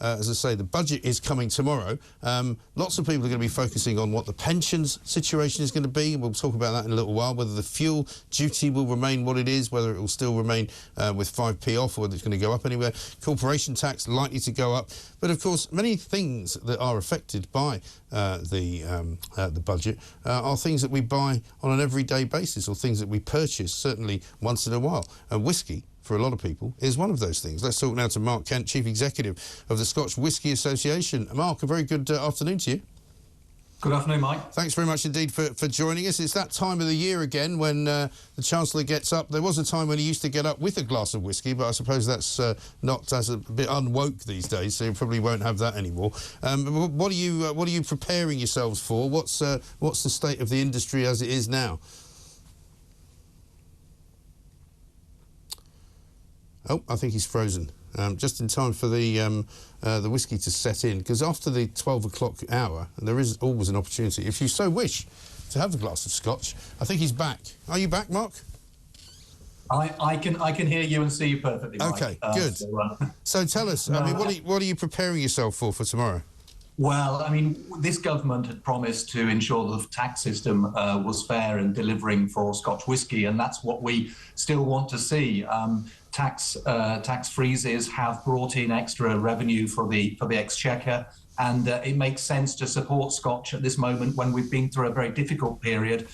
As I say, the budget is coming tomorrow. Lots of people are going to be focusing on what the pensions situation is going to be. We'll talk about that in a little while, whether the fuel duty will remain what it is, whether it will still remain with 5p off, or whether it's going to go up anywhere. Corporation tax likely to go up. But, of course, many things that are affected by the budget are things that we buy on an everyday basis, or things that we purchase, certainly once in a while. Whisky, for a lot of people, is one of those things. Let's talk now to Mark Kent, Chief Executive of the Scotch Whisky Association. Mark, a very good afternoon to you. Good afternoon, Mike. Thanks very much indeed for joining us. It's that time of the year again when the Chancellor gets up. There was a time when he used to get up with a glass of whisky, but I suppose that's that's a bit unwoke these days, so you probably won't have that anymore. What are you preparing yourselves for? What's the state of the industry as it is now? Oh, I think he's frozen. Just in time for the whisky to set in, because after the 12 o'clock hour, there is always an opportunity, if you so wish, to have a glass of scotch. I think he's back. Are you back, Mark? I can hear you and see you perfectly, Mike. Okay, good. So tell us, I mean, what are you preparing yourself for tomorrow? Well, I mean, this government had promised to ensure the tax system was fair and delivering for Scotch whisky, and that's what we still want to see. Tax freezes have brought in extra revenue for the Exchequer, and it makes sense to support Scotch at this moment when we've been through a very difficult period,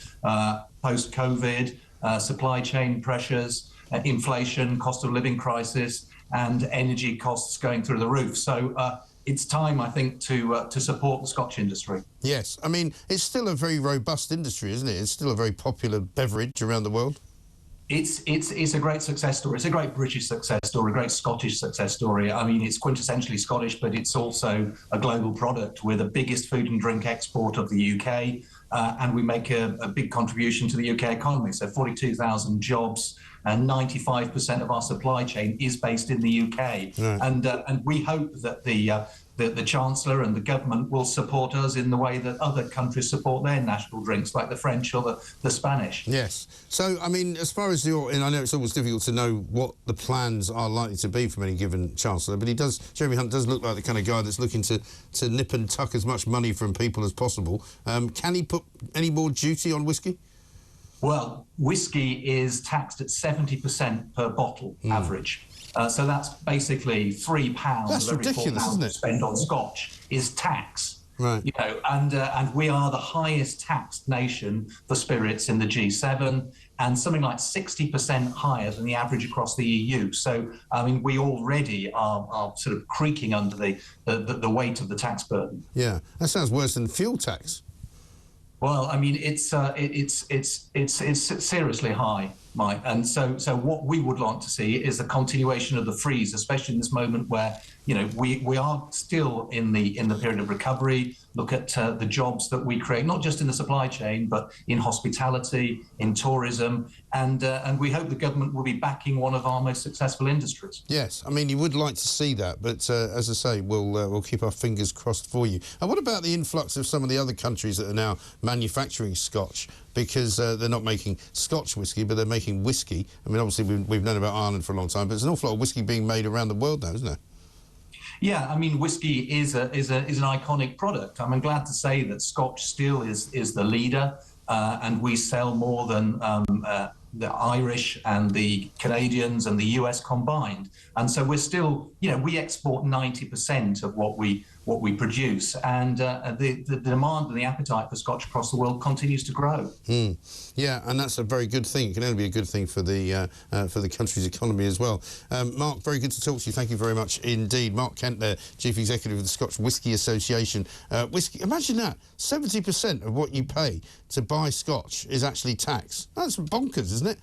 post-COVID, supply chain pressures, inflation, cost of living crisis, and energy costs going through the roof. So it's time, I think, to support the Scotch industry. Yes, I mean, it's still a very robust industry, isn't it? It's still a very popular beverage around the world. It's a great success story. It's a great British success story, a great Scottish success story. I mean, it's quintessentially Scottish, but it's also a global product. We're the biggest food and drink export of the UK, and we make a big contribution to the UK economy. So 42,000 jobs, and 95% of our supply chain is based in the UK. Right. And we hope that the Chancellor and the government will support us in the way that other countries support their national drinks, like the French or the Spanish. Yes. So, I mean, as far as and I know it's always difficult to know what the plans are likely to be from any given Chancellor, but Jeremy Hunt does look like the kind of guy that's looking to nip and tuck as much money from people as possible. Can he put any more duty on whisky? Well, whisky is taxed at 70% per bottle average. So that's basically £3 that's of every ridiculous, £4 spent on Scotch is tax. Right. You know, and we are the highest taxed nation for spirits in the G7, and something like 60% higher than the average across the EU. So, I mean, we already are sort of creaking under the weight of the tax burden. Yeah, that sounds worse than fuel tax. Well, I mean, it's seriously high, Mike. And so what we would like to see is the continuation of the freeze, especially in this moment where, you know, we are still in the period of recovery. Look at the jobs that we create, not just in the supply chain, but in hospitality, in tourism, and we hope the government will be backing one of our most successful industries. Yes, I mean, you would like to see that, but as I say, we'll keep our fingers crossed for you. And what about the influx of some of the other countries that are now manufacturing Scotch? Because they're not making Scotch whisky, but they're making whisky. I mean, obviously, we've known about Ireland for a long time, but there's an awful lot of whisky being made around the world now, isn't there? Yeah, I mean, whisky is an iconic product. I'm glad to say that Scotch still is the leader, and we sell more than the Irish and the Canadians and the US combined. And so we're still, you know, we export 90% of what we produce, and the demand and the appetite for Scotch across the world continues to grow. Yeah, and that's a very good thing. It can only be a good thing for the country's economy as well. Mark, very good to talk to you. Thank you very much indeed. Mark Kent there, Chief Executive of the Scotch Whisky Association. Whisky, imagine that, 70% of what you pay to buy Scotch is actually tax. That's bonkers, isn't it?